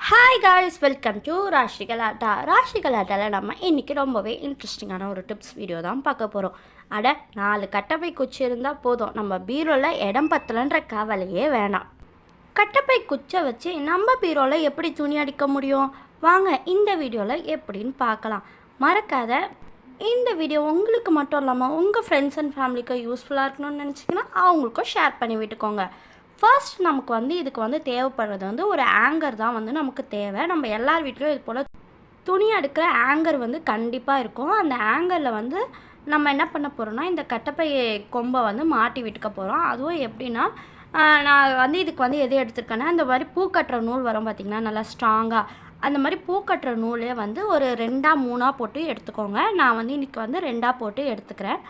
Hi guys, welcome to Raashi கலாட்டா. ராஷி கலாட்டாவில் நம்ம இன்றைக்கி ரொம்பவே இன்ட்ரெஸ்டிங்கான ஒரு டிப்ஸ் வீடியோ தான் பார்க்க போகிறோம். 4 கட்டப்பை குச்சி இருந்தால் போதும், நம்ம பீரோவில் இடம் பத்தலைன்ற கவலையே வேணாம். கட்டப்பை குச்சை வச்சு நம்ம பீரோவில் எப்படி துணி அடிக்க முடியும்? வாங்க இந்த வீடியோவில் எப்படின்னு பார்க்கலாம். மறக்காத இந்த வீடியோ உங்களுக்கு மட்டும் இல்லாமல் உங்கள் ஃப்ரெண்ட்ஸ் அண்ட் ஃபேமிலிக்கு யூஸ்ஃபுல்லாக இருக்கணும்னு நினச்சிங்கன்னா அவங்களுக்கும் ஷேர் பண்ணி விட்டுக்கோங்க. ஃபர்ஸ்ட் நமக்கு இதுக்கு தேவைப்படுறது ஒரு ஆங்கர் தான் நமக்கு தேவை. நம்ம எல்லார் வீட்லேயும் இது போல் துணி அடுக்கிற ஆங்கர் கண்டிப்பாக இருக்கும். அந்த ஆங்கரில் நம்ம என்ன பண்ண போகிறோம்னா, இந்த கட்டப்பை கொம்பை மாட்டி விட்டுக்க போகிறோம். அதுவும் எப்படின்னா, நான் இதுக்கு எது எடுத்துருக்கேன்னா, இந்த மாதிரி பூ கட்டுற நூல் வரும் பார்த்திங்கன்னா, நல்லா ஸ்ட்ராங்காக அந்த மாதிரி பூ கட்டுற நூலே ஒரு 2-3 போட்டு எடுத்துக்கோங்க. நான் இன்றைக்கி 2 போட்டு எடுத்துக்கிறேன்.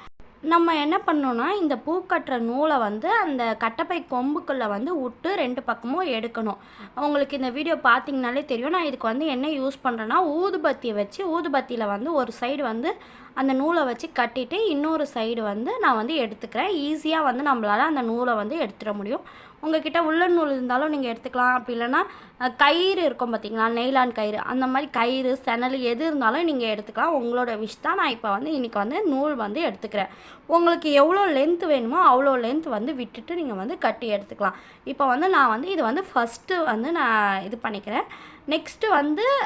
நம்ம என்ன பண்ணோன்னா, இந்த பூ கட்டுற நூலை அந்த கட்டப்பை கொம்புக்குள்ளே விட்டு 2 பக்கமும் எடுக்கணும். உங்களுக்கு இந்த வீடியோ பார்த்தீங்கனாலே தெரியும். நான் இதுக்கு என்ன யூஸ் பண்ணுறேன்னா, ஊதுபத்தியை வச்சு ஊதுபத்தியில் ஒரு சைடு அந்த நூலை வச்சு கட்டிட்டு இன்னொரு சைடு நான் எடுத்துக்கிறேன். ஈஸியாக நம்மளால் அந்த நூலை எடுத்துட முடியும். உங்கள்கிட்ட உள்ளன் நூல் இருந்தாலும் நீங்கள் எடுத்துக்கலாம். அப்படி இல்லைன்னா கயிறு இருக்கும் பார்த்திங்களா, நெய்லான் கயிறு, அந்த மாதிரி கயிறு செனல் எது இருந்தாலும் நீங்கள் எடுத்துக்கலாம். உங்களோட விஷ் தான். நான் இப்போ இன்றைக்கி நூல் எடுத்துக்கிறேன். உங்களுக்கு எவ்வளோ லென்த் வேணுமோ அவ்வளோ லென்த் விட்டுட்டு நீங்கள் கட்டி எடுத்துக்கலாம். இப்போ நான் இது ஃபஸ்ட்டு நான் இது பண்ணிக்கிறேன். நெக்ஸ்ட்டு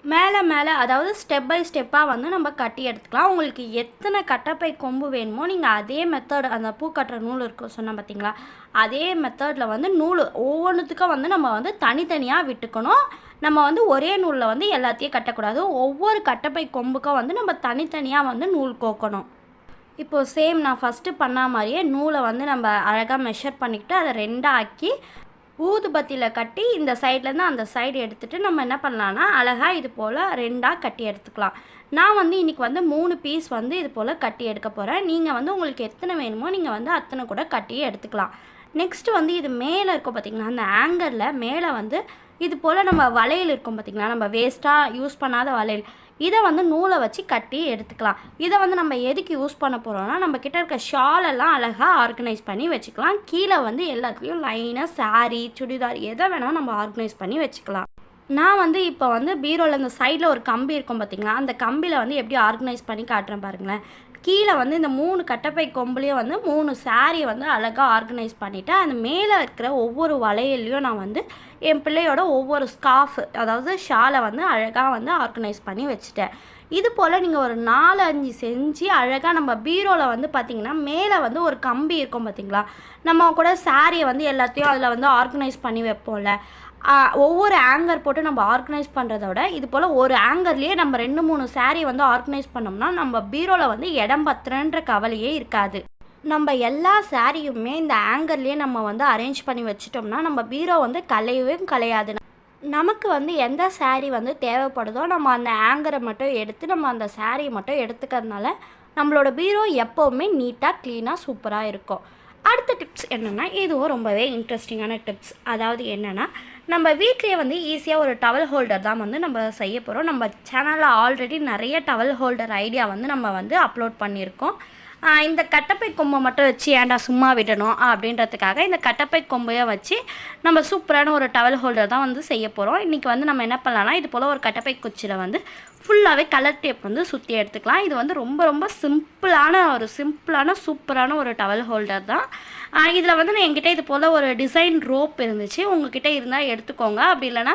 மேலே அதாவது ஸ்டெப் பை ஸ்டெப்பாக நம்ம கட்டி எடுத்துக்கலாம். உங்களுக்கு எத்தனை கட்டப்பை கொம்பு வேணுமோ நீங்கள் அதே மெத்தட், அந்த பூ கட்டுற நூல் இருக்கும் சொன்னால் பார்த்தீங்களா, அதே மெத்தடில் நூல் ஒவ்வொன்றுத்துக்கும் நம்ம தனித்தனியாக விட்டுக்கணும். நம்ம ஒரே நூலில் எல்லாத்தையும் கட்டக்கூடாது. ஒவ்வொரு கட்டப்பை கொம்புக்கும் நம்ம தனித்தனியாக நூல் கோக்கணும். இப்போது சேம் நான் ஃபஸ்ட்டு பண்ண மாதிரியே நூலை நம்ம அழகாக மெஷர் பண்ணிக்கிட்டு அதை 2 ஆக்கி ஊதுபத்தியில் கட்டி இந்த சைட்லேருந்து அந்த சைடு எடுத்துகிட்டு நம்ம என்ன பண்ணலான்னா, அழகாக இது போல் 2 கட்டி எடுத்துக்கலாம். நான் இன்றைக்கி 3 பீஸ் இது போல் கட்டி எடுக்க போகிறேன். நீங்கள் உங்களுக்கு எத்தனை வேணுமோ நீங்கள் அத்தனை கூட கட்டி எடுத்துக்கலாம். நெக்ஸ்ட்டு இது மேலே இருக்கும் பார்த்திங்களா, அந்த ஆங்கரில் மேலே இது போல் நம்ம வளையல் இருக்கும் பார்த்திங்களா, நம்ம வேஸ்ட்டாக யூஸ் பண்ணாத வளையல், இதை நூலை வச்சு கட்டி எடுத்துக்கலாம். இதை நம்ம எதுக்கு யூஸ் பண்ண போகிறோம்னா, நம்ம கிட்ட இருக்க ஷாலெல்லாம் அழகாக ஆர்கனைஸ் பண்ணி வச்சுக்கலாம். கீழே எல்லாத்துலேயும் லைனாக சாரீ, சுடிதார் எதை வேணால் நம்ம ஆர்கனைஸ் பண்ணி வச்சுக்கலாம். நான் இப்போ பீரோவில் இந்த சைடில் ஒரு கம்பி இருக்கும் பார்த்திங்களா, அந்த கம்பியில் எப்படி ஆர்கனைஸ் பண்ணி காட்டுறேன் பாருங்களேன். கீழே இந்த 3 கட்டப்பை கொம்புலேயும் 3 சாரியை அழகாக ஆர்கனைஸ் பண்ணிவிட்டு, அந்த மேலே இருக்கிற ஒவ்வொரு வளையல்லையும் நான் என் பிள்ளையோட ஒவ்வொரு ஸ்கார்ஃப், அதாவது ஷாலை அழகாக ஆர்கனைஸ் பண்ணி வச்சுட்டேன். இது போல் நீங்கள் ஒரு 4-5 செஞ்சு அழகாக நம்ம பீரோவில் பார்த்திங்கன்னா, மேலே ஒரு கம்பி இருக்கும் பார்த்திங்களா, நம்ம கூட சாரியை எல்லாத்தையும் அதில் ஆர்கனைஸ் பண்ணி வைப்போம்ல, ஒவ்வொரு ஆங்கர் போட்டு நம்ம ஆர்கனைஸ் பண்ணுறத விட இது போல் ஒரு ஆங்கர்லேயே நம்ம 2-3 சாரீ ஆர்கனைஸ் பண்ணோம்னா நம்ம பீரோவில் இடம் பத்துறன்ற கவலையே இருக்காது. நம்ம எல்லா சாரியுமே இந்த ஆங்கர்லேயே நம்ம அரேஞ்ச் பண்ணி வச்சிட்டோம்னா நம்ம பீரோ கலையவே கலையாது. நமக்கு எந்த சாரீ தேவைப்படுதோ நம்ம அந்த ஆங்கரை மட்டும் எடுத்து நம்ம அந்த சாரியை மட்டும் எடுத்துக்கிறதுனால நம்மளோட பீரோ எப்போவுமே நீட்டாக க்ளீனாக சூப்பராக இருக்கும். அடுத்த டிப்ஸ் என்னென்னா, இதுவும் ரொம்பவே இன்ட்ரெஸ்டிங்கான டிப்ஸ். அதாவது என்னென்னா, நம்ம வீட்லேயே ஈஸியாக ஒரு டவல் ஹோல்டர் தான் நம்ம செய்ய போகிறோம். நம்ம சேனலில் ஆல்ரெடி நிறைய டவல் ஹோல்டர் ஐடியா நம்ம அப்லோட் பண்ணியிருக்கோம். இந்த கட்டப்பை கொம்பை மட்டும் வச்சு ஏன்டா சும்மா விடணும் அப்படின்றதுக்காக இந்த கட்டப்பை கொம்பையை வச்சு நம்ம சூப்பரான ஒரு டவல் ஹோல்டர் தான் செய்ய போகிறோம். இன்றைக்கி நம்ம என்ன பண்ணலாம்னா, இது போல் ஒரு கட்டப்பை குச்சியில் ஃபுல்லாகவே கலர் டேப் சுற்றி எடுத்துக்கலாம். இது ரொம்ப ரொம்ப சிம்பிளான சூப்பரான ஒரு டவல் ஹோல்டர் தான். இதில் நான் என்கிட்ட இது போல் ஒரு டிசைன் ரோப் இருந்துச்சு. உங்கள்கிட்ட இருந்தால் எடுத்துக்கோங்க. அப்படி இல்லைனா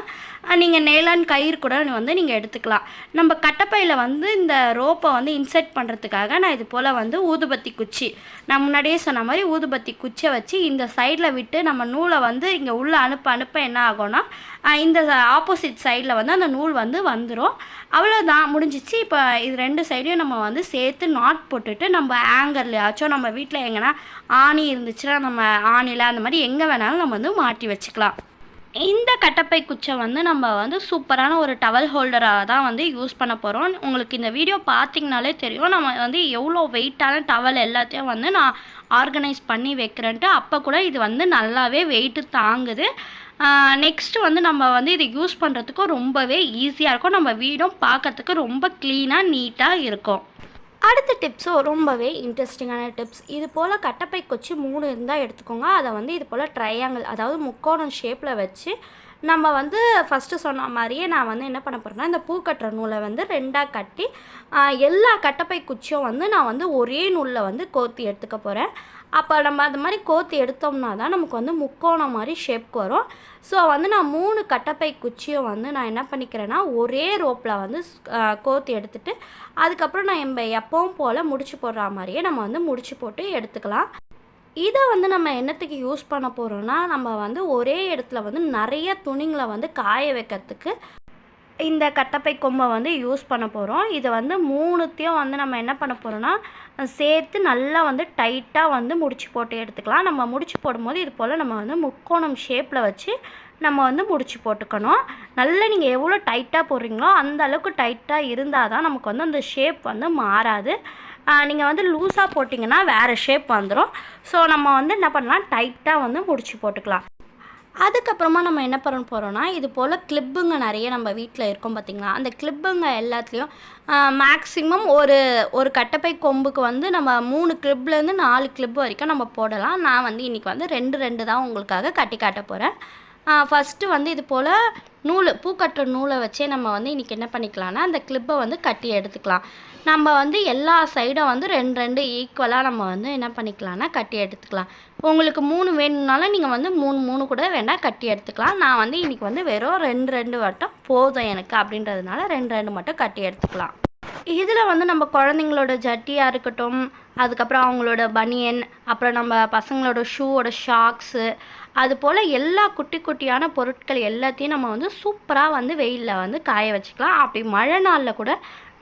நீங்கள் நெய்லான் கயிறு கூட நீங்கள் எடுத்துக்கலாம். நம்ம கட்டப்பையில் இந்த ரோப்பை இன்செர்ட் பண்ணுறதுக்காக நான் இது போல் ஊதுபத்தி குச்சி, நான் முன்னாடியே சொன்ன மாதிரி ஊதுபத்தி குச்சியை வச்சு இந்த சைடில் விட்டு நம்ம நூலை இங்கே உள்ளே அனுப்ப என்ன ஆகும்னா, இந்த ஆப்போசிட் சைடில் அந்த நூல் வந்துடும். அவ்வளோதான், முடிஞ்சிச்சு. இப்போ இது 2 சைடையும் நம்ம சேர்த்து நாட் போட்டுட்டு நம்ம ஆங்கர்லையாச்சும் நம்ம வீட்டில் எங்கன்னா ஆணி இருந்துச்சுன்னா நம்ம ஆணியில் அந்த மாதிரி எங்கே வேணாலும் நம்ம மாட்டி வச்சுக்கலாம். இந்த கட்டப்பை குச்சை நம்ம சூப்பரான ஒரு டவல் ஹோல்டராக தான் யூஸ் பண்ண போகிறோம். உங்களுக்கு இந்த வீடியோ பார்த்திங்கனாலே தெரியும், நம்ம எவ்வளோ வெயிட்டான டவல் எல்லாத்தையும் நான் ஆர்கனைஸ் பண்ணி வைக்கிறேன்ட்டு. அப்போ கூட இது நல்லாவே வெயிட்டு தாங்குது. நெக்ஸ்ட்டு நம்ம இதை யூஸ் பண்ணுறதுக்கும் ரொம்பவே ஈஸியாக இருக்கும். நம்ம வீடும் பார்க்கறதுக்கு ரொம்ப க்ளீனாக நீட்டாக இருக்கும். அடுத்த டிப்ஸும் ரொம்பவே இன்ட்ரெஸ்டிங்கான டிப்ஸ். இது போல் கட்டப்பை குச்சி 3 இருந்தால் எடுத்துக்கோங்க. அதை இது போல் ட்ரையாங்கிள், அதாவது முக்கோணம் ஷேப்பில் வச்சு நம்ம வந்து ஃபஸ்ட்டு சொன்ன மாதிரியே நான் வந்து என்ன பண்ண போகிறேன்னா, இந்த பூ கட்டுற நூலை வந்து 2ஆ கட்டி எல்லா கட்டப்பை குச்சியும் வந்து நான் வந்து ஒரே நூலில் வந்து கோர்த்து எடுத்துக்க போகிறேன். அப்போ நம்ம அது மாதிரி கோர்த்து எடுத்தோம்னா தான் நமக்கு வந்து முக்கோணம் மாதிரி ஷேப்க்கு வரும். ஸோ வந்து நான் 3 கட்டப்பை குச்சியும் வந்து நான் என்ன பண்ணிக்கிறேன்னா, ஒரே ரோப்பில் வந்து கோர்த்து எடுத்துகிட்டு அதுக்கப்புறம் நம்ம எப்பவும் போல் முடிச்சு போடுற மாதிரியே நம்ம வந்து முடிச்சு போட்டு எடுத்துக்கலாம். இதை வந்து நம்ம என்னத்துக்கு யூஸ் பண்ண போகிறோன்னா, நம்ம வந்து ஒரே இடத்துல வந்து நிறைய துணிங்களை வந்து காய வைக்கிறதுக்கு இந்த கட்டப்பை கொம்பை வந்து யூஸ் பண்ண போகிறோம். இதை வந்து 3த்தையும் வந்து நம்ம என்ன பண்ண போகிறோன்னா, சேர்த்து நல்லா வந்து டைட்டாக வந்து முடிச்சு போட்டு எடுத்துக்கலாம். நம்ம முடிச்சு போடும்போது இது போல் நம்ம வந்து முக்கோணம் ஷேப்பில் வச்சு நம்ம வந்து முடிச்சு போட்டுக்கணும். நல்லா நீங்கள் எவ்வளோ டைட்டாக போடுறீங்களோ அந்த அளவுக்கு டைட்டாக இருந்தால் தான் நமக்கு வந்து அந்த ஷேப் வந்து மாறாது. நீங்கள் வந்து லூஸாக போட்டிங்கன்னா வேறு ஷேப் வந்துடும். ஸோ நம்ம வந்து என்ன பண்ணலாம், டைட்டாக வந்து முடிச்சு போட்டுக்கலாம். அதுக்கப்புறமா நம்ம என்ன பண்ண போகிறோன்னா, இது போல் கிளிப்புங்க நிறைய நம்ம வீட்டில் இருக்கும் பார்த்திங்களா, அந்த கிளிப்புங்க எல்லாத்துலேயும் மேக்ஸிமம் ஒரு கட்டப்பை கொம்புக்கு வந்து நம்ம 3 கிளிப்லேருந்து 4 கிளிப் வரைக்கும் நம்ம போடலாம். நான் வந்து இன்றைக்கி வந்து 2 தான் உங்களுக்காக கட்டி காட்ட போகிறேன். ஃபஸ்ட்டு வந்து இது போல் பூக்கட்டுற நூலை வச்சே நம்ம வந்து இன்றைக்கி என்ன பண்ணிக்கலாம்னா, அந்த கிளிப்பை வந்து கட்டி எடுத்துக்கலாம். நம்ம வந்து எல்லா சைடும் வந்து 2 ஈக்குவலாக நம்ம வந்து என்ன பண்ணிக்கலாம்னா கட்டி எடுத்துக்கலாம். உங்களுக்கு 3 வேணும்னாலும் நீங்கள் வந்து 3 கூட வேணால் கட்டி எடுத்துக்கலாம். நான் வந்து இன்றைக்கி வந்து வெறும் 2 மட்டும் போதும் எனக்கு அப்படின்றதுனால 2 மட்டும் கட்டி எடுத்துக்கலாம். இதில் வந்து நம்ம குழந்தைங்களோட ஜட்டியாக இருக்கட்டும், அதுக்கப்புறம் அவங்களோட பனியன், அப்புறம் நம்ம பசங்களோட ஷூவோட ஷாக்ஸு, அது போல் எல்லா குட்டி குட்டியான பொருட்கள் எல்லாத்தையும் நம்ம வந்து சூப்பராக வந்து வெயிலில் வந்து காய வச்சுக்கலாம். அப்படி மழை நாளில் கூட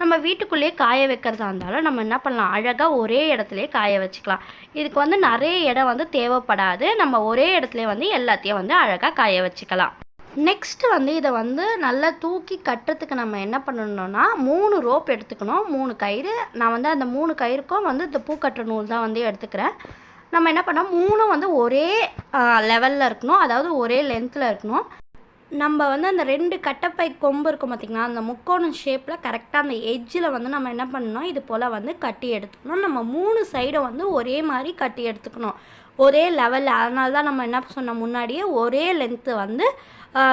நம்ம வீட்டுக்குள்ளேயே காய வைக்கிறதா இருந்தாலும் நம்ம என்ன பண்ணலாம், அழகாக ஒரே இடத்துலையே காய வச்சுக்கலாம். இதுக்கு வந்து நிறைய இடம் வந்து தேவைப்படாது. நம்ம ஒரே இடத்துல வந்து எல்லாத்தையும் வந்து அழகாக காய வச்சுக்கலாம். நெக்ஸ்ட்டு வந்து இதை வந்து நல்லா தூக்கி கட்டுறதுக்கு நம்ம என்ன பண்ணணும்னா, 3 ரோப் எடுத்துக்கணும். 3 கயிறு. நான் வந்து அந்த 3 கயிறுக்கும் வந்து இந்த பூக்கட்டுற நூல் தான் வந்து எடுத்துக்கிறேன். நம்ம என்ன பண்ணோம், 3ம் வந்து ஒரே லெவலில் இருக்கணும், அதாவது ஒரே லென்த்தில் இருக்கணும். நம்ம வந்து அந்த 2 கட்டப்பை கொம்பு இருக்கும் பார்த்திங்களா, அந்த முக்கோணம் ஷேப்பில் கரெக்டாக அந்த எட்ஜில் வந்து நம்ம என்ன பண்ணணும், இது போல் வந்து கட்டி எடுத்துக்கணும். நம்ம 3 சைடும் வந்து ஒரே மாதிரி கட்டி எடுத்துக்கணும், ஒரே லெவலில். அதனால தான் நம்ம என்ன சொன்னோம் முன்னாடியே, ஒரே லென்த்து வந்து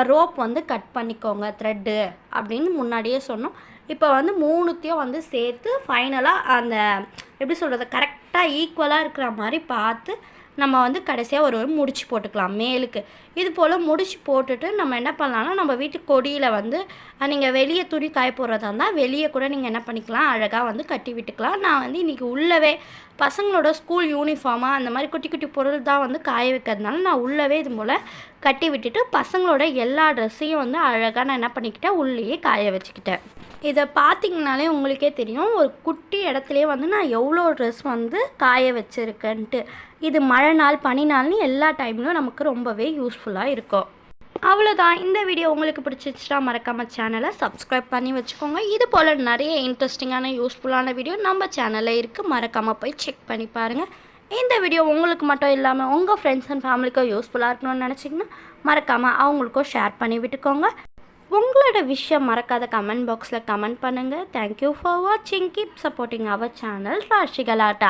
ரோப் வந்து கட் பண்ணிக்கோங்க த்ரெட்டு அப்படின்னு முன்னாடியே சொன்னோம். இப்போ வந்து 3த்தையும் வந்து சேர்த்து ஃபைனலாக அந்த எப்படி சொல்கிறது, கரெக்டாக ஈக்குவலாக இருக்கிற மாதிரி பார்த்து நம்ம வந்து கடைசியாக ஒரு முடிச்சு போட்டுக்கலாம் மேலுக்கு. இது போல் முடிச்சு போட்டுட்டு நம்ம என்ன பண்ணலாம்னா, நம்ம வீட்டு கொடியில் வந்து நீங்கள் வெளியே துணி காய போடுறதா இருந்தால் வெளியே கூட நீங்கள் என்ன பண்ணிக்கலாம், அழகாக வந்து கட்டி விட்டுக்கலாம். நான் வந்து இன்றைக்கி உள்ளவே பசங்களோட ஸ்கூல் யூனிஃபார்மாக அந்த மாதிரி குட்டி குட்டி பொருள் தான் வந்து காய வைக்கிறதுனால நான் உள்ளவே இது போல் கட்டி விட்டுட்டு பசங்களோட எல்லா ட்ரெஸ்ஸையும் வந்து அழகாக நான் என்ன பண்ணிக்கிட்டேன், உள்ளேயே காய வச்சுக்கிட்டேன். இதை பார்த்திங்கனாலே உங்களுக்கே தெரியும், ஒரு குட்டி இடத்துலையே வந்து நான் எவ்வளோ ட்ரெஸ் வந்து காய வச்சுருக்கேன்ட்டு. இது மழை நாள், பனி நாள்னு எல்லா டைம்லையும் நமக்கு ரொம்பவே யூஸ்ஃபுல்லாக இருக்கும். அவ்வளோதான். இந்த வீடியோ உங்களுக்கு பிடிச்சிச்சுன்னா மறக்காமல் சேனலை சப்ஸ்கிரைப் பண்ணி வச்சுக்கோங்க. இது போல் நிறைய இன்ட்ரெஸ்டிங்கான யூஸ்ஃபுல்லான வீடியோ நம்ம சேனலில் இருக்குது, மறக்காமல் போய் செக் பண்ணி பாருங்கள். இந்த வீடியோ உங்களுக்கு மட்டும் இல்லாமல் உங்கள் ஃப்ரெண்ட்ஸ் அண்ட் ஃபேமிலிக்கும் யூஸ்ஃபுல்லாக இருக்கணும்னு நினச்சிங்கன்னா மறக்காமல் அவங்களுக்கும் ஷேர் பண்ணி விட்டுக்கோங்க. உங்களோட விஷயம் மறக்காத கமெண்ட் பாக்ஸில் கமெண்ட் பண்ணுங்கள். தேங்க்யூ ஃபார் வாட்சிங். Keep supporting our channel Rashi கலாட்டா.